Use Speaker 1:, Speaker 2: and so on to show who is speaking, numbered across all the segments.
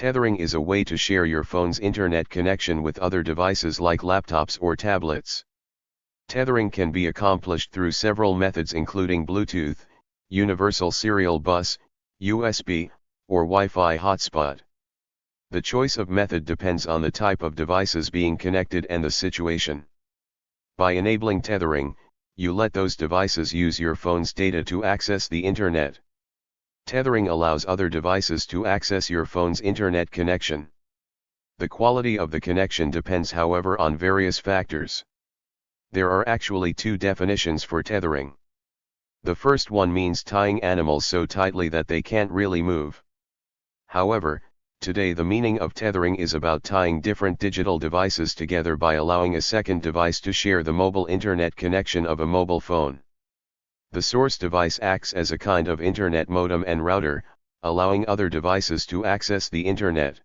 Speaker 1: Tethering is a way to share your phone's internet connection with other devices like laptops or tablets. Tethering can be accomplished through several methods including Bluetooth, Universal Serial Bus, USB, or Wi-Fi hotspot. The choice of method depends on the type of devices being connected and the situation. By enabling tethering, you let those devices use your phone's data to access the internet. Tethering allows other devices to access your phone's internet connection. The quality of the connection depends, however, on various factors. There are actually two definitions for tethering. The first one means tying animals so tightly that they can't really move. However, today the meaning of tethering is about tying different digital devices together by allowing a second device to share the mobile internet connection of a mobile phone. The source device acts as a kind of internet modem and router, allowing other devices to access the internet.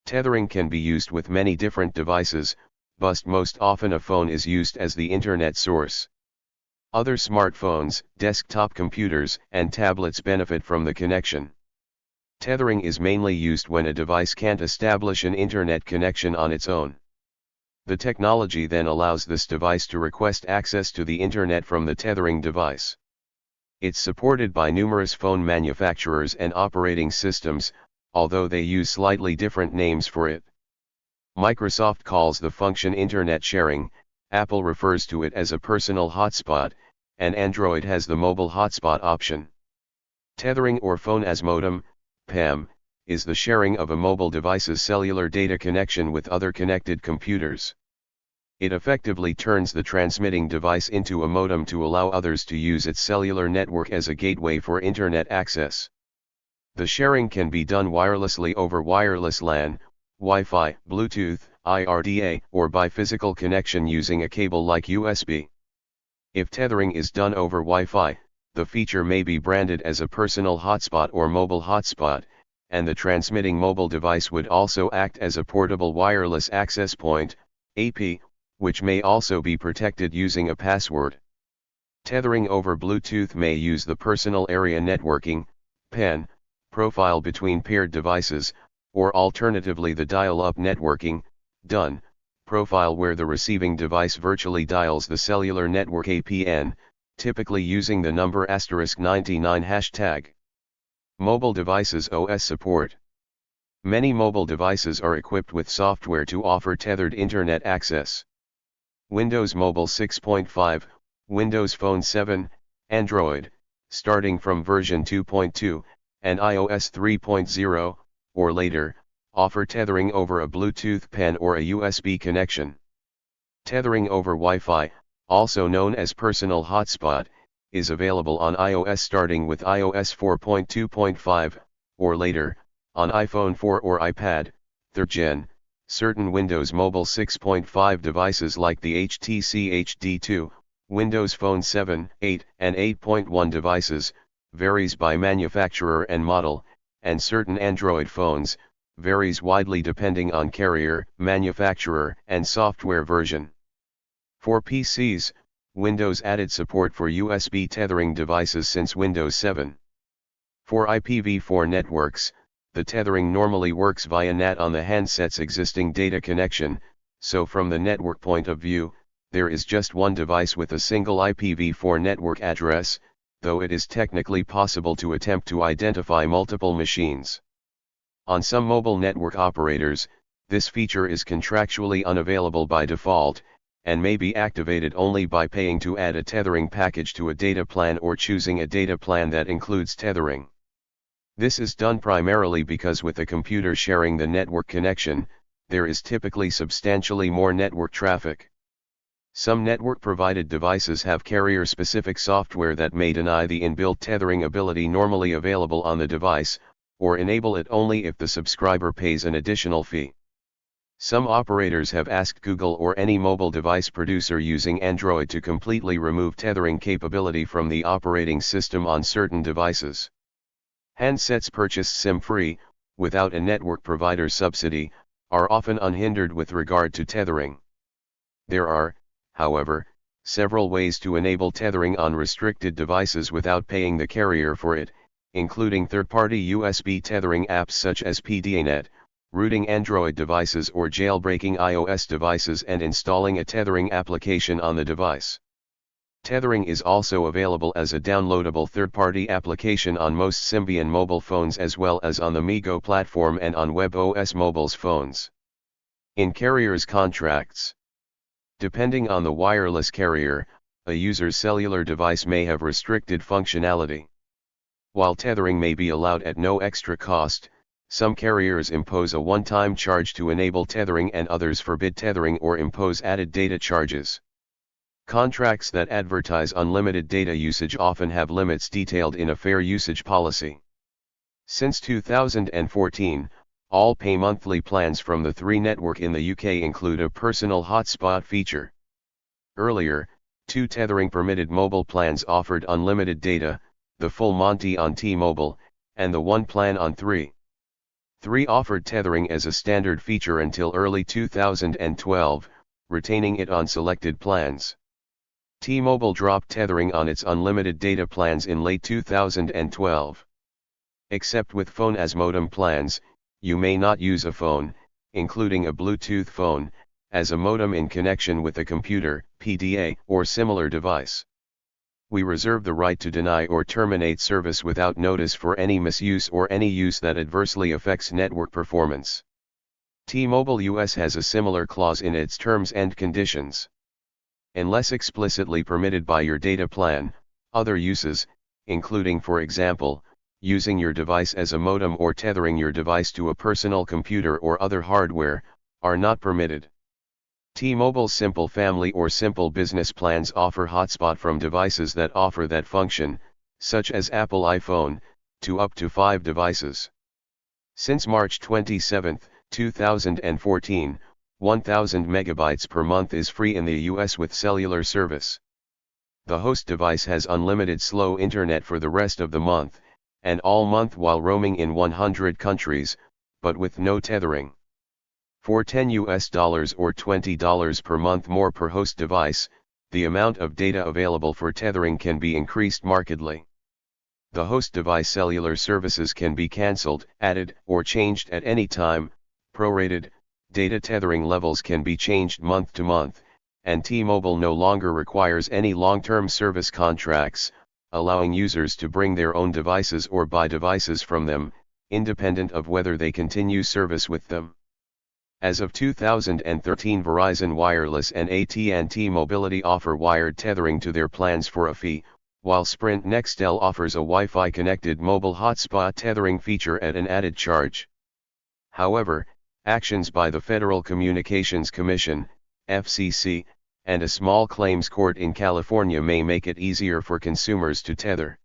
Speaker 1: Tethering can be used with many different devices, but most often a phone is used as the internet source. Other smartphones, desktop computers, and tablets benefit from the connection. Tethering is mainly used when a device can't establish an internet connection on its own. The technology then allows this device to request access to the internet from the tethering device. It's supported by numerous phone manufacturers and operating systems, although they use slightly different names for it. Microsoft calls the function Internet sharing, Apple refers to it as a personal hotspot, and Android has the mobile hotspot option. Tethering or phone as modem, PAM, is the sharing of a mobile device's cellular data connection with other connected computers. It effectively turns the transmitting device into a modem to allow others to use its cellular network as a gateway for internet access. The sharing can be done wirelessly over wireless LAN, Wi-Fi, Bluetooth, IRDA, or by physical connection using a cable like USB. If tethering is done over Wi-Fi, the feature may be branded as a personal hotspot or mobile hotspot, and the transmitting mobile device would also act as a portable wireless access point, AP, which may also be protected using a password. Tethering over Bluetooth may use the personal area networking, PAN, profile between paired devices, or alternatively the dial-up networking, DUN, profile where the receiving device virtually dials the cellular network APN, typically using the number *99 hashtag. Mobile devices OS support. Many mobile devices are equipped with software to offer tethered internet access. Windows Mobile 6.5, Windows Phone 7, Android, starting from version 2.2, and iOS 3.0, or later, offer tethering over a Bluetooth PAN or a USB connection. Tethering over Wi-Fi, also known as personal hotspot, is available on iOS starting with iOS 4.2.5, or later, on iPhone 4 or iPad, 3rd Gen. Certain Windows Mobile 6.5 devices like the HTC HD2, Windows Phone 7, 8, and 8.1 devices, varies by manufacturer and model, and certain Android phones, varies widely depending on carrier, manufacturer, and software version. For PCs, Windows added support for USB tethering devices since Windows 7. For IPv4 networks, the tethering normally works via NAT on the handset's existing data connection, so from the network point of view, there is just one device with a single IPv4 network address, though it is technically possible to attempt to identify multiple machines. On some mobile network operators, this feature is contractually unavailable by default, and may be activated only by paying to add a tethering package to a data plan or choosing a data plan that includes tethering. This is done primarily because with a computer sharing the network connection, there is typically substantially more network traffic. Some network-provided devices have carrier-specific software that may deny the inbuilt tethering ability normally available on the device, or enable it only if the subscriber pays an additional fee. Some operators have asked Google or any mobile device producer using Android to completely remove tethering capability from the operating system on certain devices. Handsets purchased SIM-free, without a network provider subsidy, are often unhindered with regard to tethering. There are, however, several ways to enable tethering on restricted devices without paying the carrier for it, including third-party USB tethering apps such as PDAnet, rooting Android devices or jailbreaking iOS devices and installing a tethering application on the device. Tethering is also available as a downloadable third-party application on most Symbian mobile phones as well as on the MeeGo platform and on WebOS mobile's phones. In carriers' contracts, depending on the wireless carrier, a user's cellular device may have restricted functionality. While tethering may be allowed at no extra cost, some carriers impose a one-time charge to enable tethering and others forbid tethering or impose added data charges. Contracts that advertise unlimited data usage often have limits detailed in a fair usage policy. Since 2014, all pay-monthly plans from the Three network in the UK include a personal hotspot feature. Earlier, 2 tethering-permitted mobile plans offered unlimited data, the Full Monty on T-Mobile, and the One plan on 3. 3 offered tethering as a standard feature until early 2012, retaining it on selected plans. T-Mobile dropped tethering on its unlimited data plans in late 2012. Except with phone as modem plans, you may not use a phone, including a Bluetooth phone, as a modem in connection with a computer, PDA, or similar device. We reserve the right to deny or terminate service without notice for any misuse or any use that adversely affects network performance. T-Mobile US has a similar clause in its terms and conditions. Unless explicitly permitted by your data plan, other uses, including for example, using your device as a modem or tethering your device to a personal computer or other hardware, are not permitted. T-Mobile's Simple Family or Simple Business plans offer hotspot from devices that offer that function, such as Apple iPhone, to up to 5 devices. Since March 27, 2014, 1,000 megabytes per month is free in the US with cellular service. The host device has unlimited slow internet for the rest of the month, and all month while roaming in 100 countries, but with no tethering. For $10 or $20 per month more per host device, the amount of data available for tethering can be increased markedly. The host device cellular services can be cancelled, added, or changed at any time, prorated. Data tethering levels can be changed month to month, and T-Mobile no longer requires any long-term service contracts, allowing users to bring their own devices or buy devices from them, independent of whether they continue service with them. As of 2013, Verizon Wireless and AT&T Mobility offer wired tethering to their plans for a fee, while Sprint Nextel offers a Wi-Fi connected mobile hotspot tethering feature at an added charge. However, actions by the Federal Communications Commission, FCC, and a small claims court in California may make it easier for consumers to tether.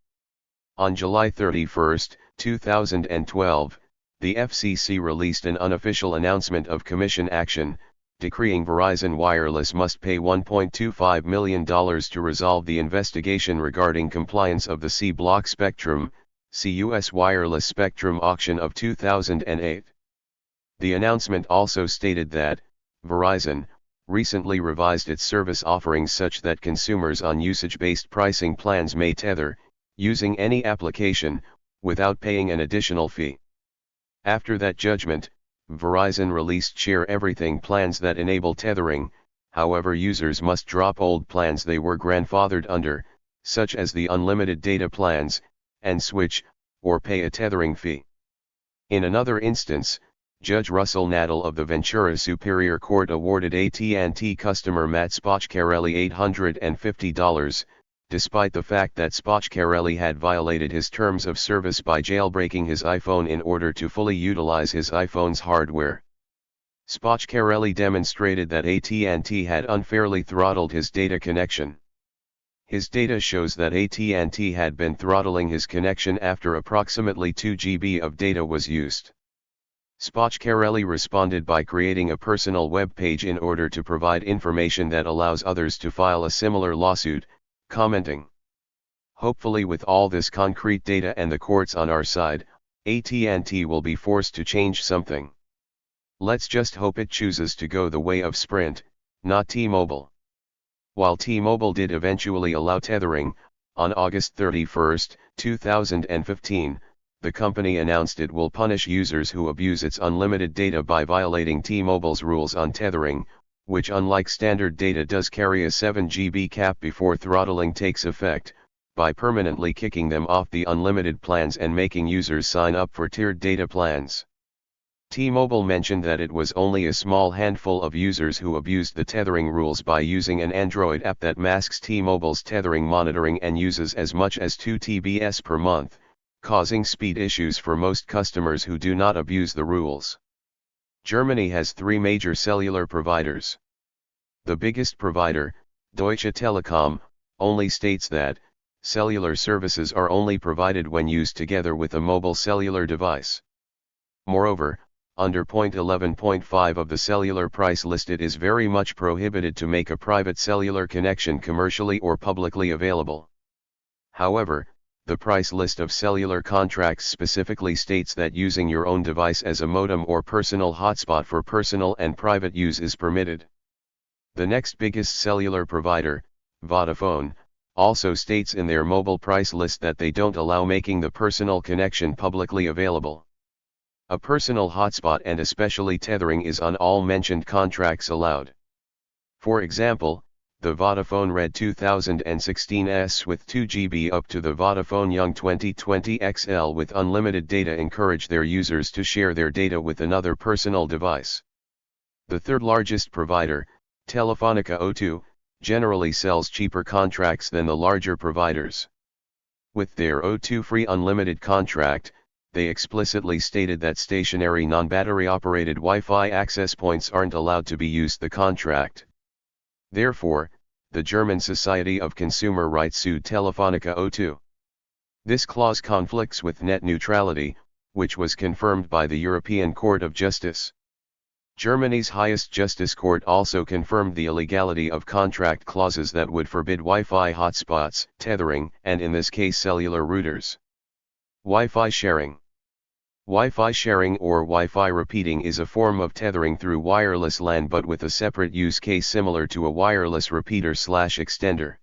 Speaker 1: On July 31, 2012, the FCC released an unofficial announcement of commission action, decreeing Verizon Wireless must pay $1.25 million to resolve the investigation regarding compliance of the C-block spectrum, CUS wireless spectrum auction of 2008. The announcement also stated that Verizon recently revised its service offerings such that consumers on usage-based pricing plans may tether, using any application, without paying an additional fee. After that judgment, Verizon released Share Everything plans that enable tethering, however users must drop old plans they were grandfathered under, such as the unlimited data plans, and switch, or pay a tethering fee. In another instance, Judge Russell Nadel of the Ventura Superior Court awarded AT&T customer Matt Spocchiarelli $850, despite the fact that Spocchiarelli had violated his terms of service by jailbreaking his iPhone in order to fully utilize his iPhone's hardware. Spocchiarelli demonstrated that AT&T had unfairly throttled his data connection. His data shows that AT&T had been throttling his connection after approximately 2 GB of data was used. Spocchiarelli responded by creating a personal web page in order to provide information that allows others to file a similar lawsuit, commenting, "Hopefully with all this concrete data and the courts on our side, AT&T will be forced to change something. Let's just hope it chooses to go the way of Sprint, not T-Mobile." While T-Mobile did eventually allow tethering, On August 31, 2015, the company announced it will punish users who abuse its unlimited data by violating T-Mobile's rules on tethering, which unlike standard data does carry a 7 GB cap before throttling takes effect, by permanently kicking them off the unlimited plans and making users sign up for tiered data plans. T-Mobile mentioned that it was only a small handful of users who abused the tethering rules by using an Android app that masks T-Mobile's tethering monitoring and uses as much as 2 TBs per month, causing speed issues for most customers who do not abuse the rules. Germany has 3 major cellular providers. The biggest provider, Deutsche Telekom, only states that cellular services are only provided when used together with a mobile cellular device. Moreover, under point 11.5 of the cellular price list, it is very much prohibited to make a private cellular connection commercially or publicly available. However, the price list of cellular contracts specifically states that using your own device as a modem or personal hotspot for personal and private use is permitted. The next biggest cellular provider, Vodafone, also states in their mobile price list that they don't allow making the personal connection publicly available. A personal hotspot and especially tethering is on all mentioned contracts allowed. For example, the Vodafone Red 2016s with 2 GB up to the Vodafone Young 2020 XL with unlimited data encourage their users to share their data with another personal device. The third largest provider, Telefonica O2, generally sells cheaper contracts than the larger providers. With their O2 free unlimited contract, they explicitly stated that stationary non-battery operated Wi-Fi access points aren't allowed to be used the contract. Therefore, the German Society of Consumer Rights sued Telefonica O2. This clause conflicts with net neutrality, which was confirmed by the European Court of Justice. Germany's highest justice court also confirmed the illegality of contract clauses that would forbid Wi-Fi hotspots, tethering, and in this case cellular routers. Wi-Fi sharing. Wi-Fi sharing or Wi-Fi repeating is a form of tethering through wireless LAN but with a separate use case similar to a wireless repeater/extender.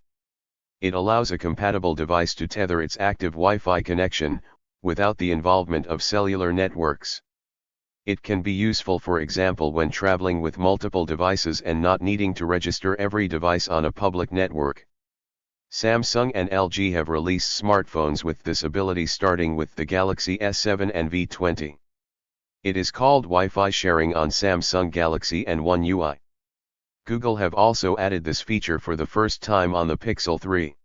Speaker 1: It allows a compatible device to tether its active Wi-Fi connection, without the involvement of cellular networks. It can be useful for example when traveling with multiple devices and not needing to register every device on a public network. Samsung and LG have released smartphones with this ability starting with the Galaxy S7 and V20. It is called Wi-Fi sharing on Samsung Galaxy and One UI. Google have also added this feature for the first time on the Pixel 3.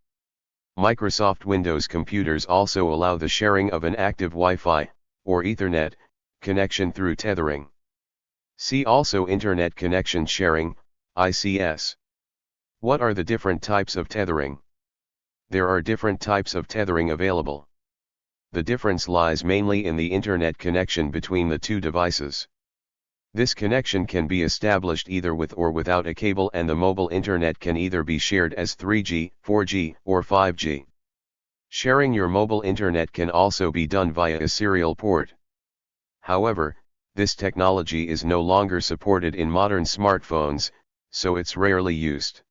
Speaker 1: Microsoft Windows computers also allow the sharing of an active Wi-Fi, or Ethernet, connection through tethering. See also Internet Connection Sharing, ICS. What are the different types of tethering? There are different types of tethering available. The difference lies mainly in the internet connection between the two devices. This connection can be established either with or without a cable, and the mobile internet can either be shared as 3G, 4G, or 5G. Sharing your mobile internet can also be done via a serial port. However, this technology is no longer supported in modern smartphones, so it's rarely used.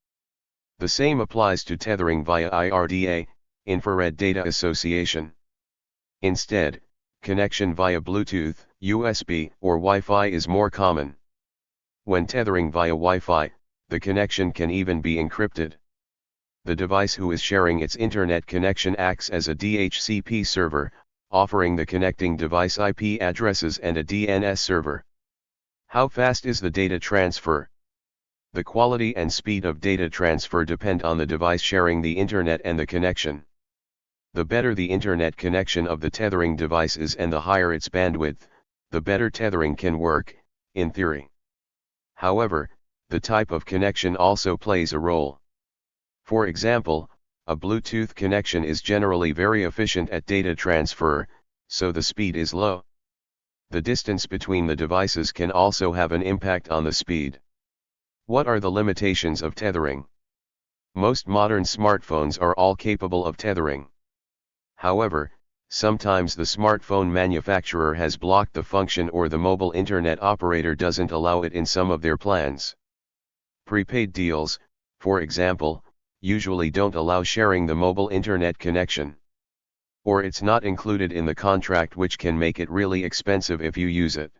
Speaker 1: The same applies to tethering via IRDA, Infrared Data Association. Instead, connection via Bluetooth, USB, or Wi-Fi is more common. When tethering via Wi-Fi, the connection can even be encrypted. The device who is sharing its internet connection acts as a DHCP server, offering the connecting device IP addresses and a DNS server. How fast is the data transfer? The quality and speed of data transfer depend on the device sharing the internet and the connection. The better the internet connection of the tethering device is and the higher its bandwidth, the better tethering can work, in theory. However, the type of connection also plays a role. For example, a Bluetooth connection is generally very efficient at data transfer, so the speed is low. The distance between the devices can also have an impact on the speed. What are the limitations of tethering? Most modern smartphones are all capable of tethering. However, sometimes the smartphone manufacturer has blocked the function or the mobile internet operator doesn't allow it in some of their plans. Prepaid deals, for example, usually don't allow sharing the mobile internet connection. Or it's not included in the contract, which can make it really expensive if you use it.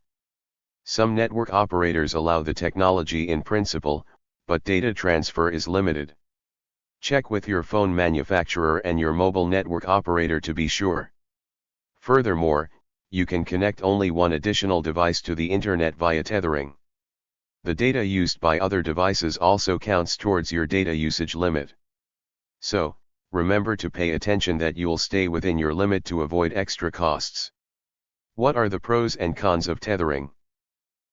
Speaker 1: Some network operators allow the technology in principle, but data transfer is limited. Check with your phone manufacturer and your mobile network operator to be sure. Furthermore, you can connect only one additional device to the internet via tethering. The data used by other devices also counts towards your data usage limit. So, remember to pay attention that you'll stay within your limit to avoid extra costs. What are the pros and cons of tethering?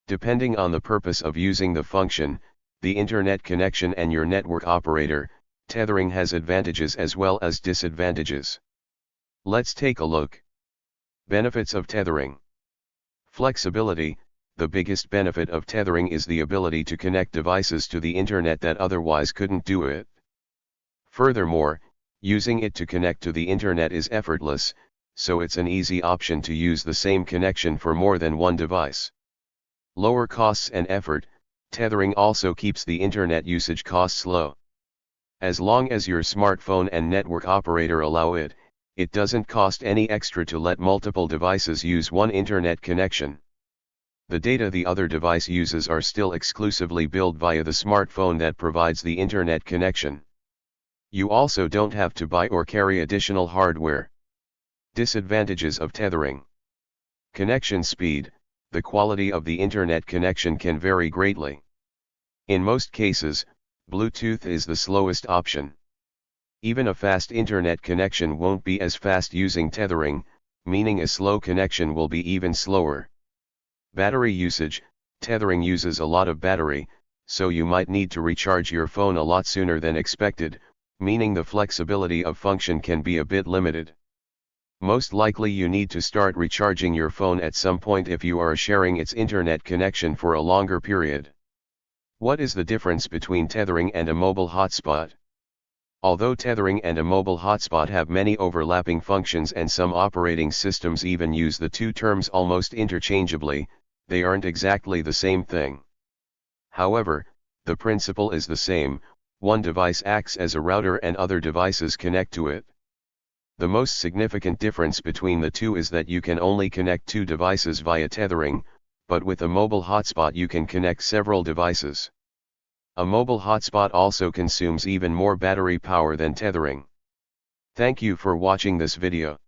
Speaker 1: Depending on the purpose of using the function, the internet connection and your network operator, tethering has advantages as well as disadvantages. Let's take a look. Benefits of tethering. Flexibility. The biggest benefit of tethering is the ability to connect devices to the internet that otherwise couldn't do it. Furthermore, using it to connect to the internet is effortless, so it's an easy option to use the same connection for more than one device. Lower costs and effort. Tethering also keeps the internet usage costs low. As long as your smartphone and network operator allow it, it doesn't cost any extra to let multiple devices use one internet connection. The data the other device uses are still exclusively billed via the smartphone that provides the internet connection. You also don't have to buy or carry additional hardware. Disadvantages of tethering. Connection speed. The quality of the internet connection can vary greatly. In most cases, Bluetooth is the slowest option. Even a fast internet connection won't be as fast using tethering, meaning a slow connection will be even slower. Battery usage. Tethering uses a lot of battery, so you might need to recharge your phone a lot sooner than expected, meaning the flexibility of function can be a bit limited. Most likely you need to start recharging your phone at some point if you are sharing its internet connection for a longer period. What is the difference between tethering and a mobile hotspot? Although tethering and a mobile hotspot have many overlapping functions and some operating systems even use the two terms almost interchangeably, they aren't exactly the same thing. However, the principle is the same. One device acts as a router and other devices connect to it. The most significant difference between the two is that you can only connect two devices via tethering, but with a mobile hotspot you can connect several devices. A mobile hotspot also consumes even more battery power than tethering. Thank you for watching this video.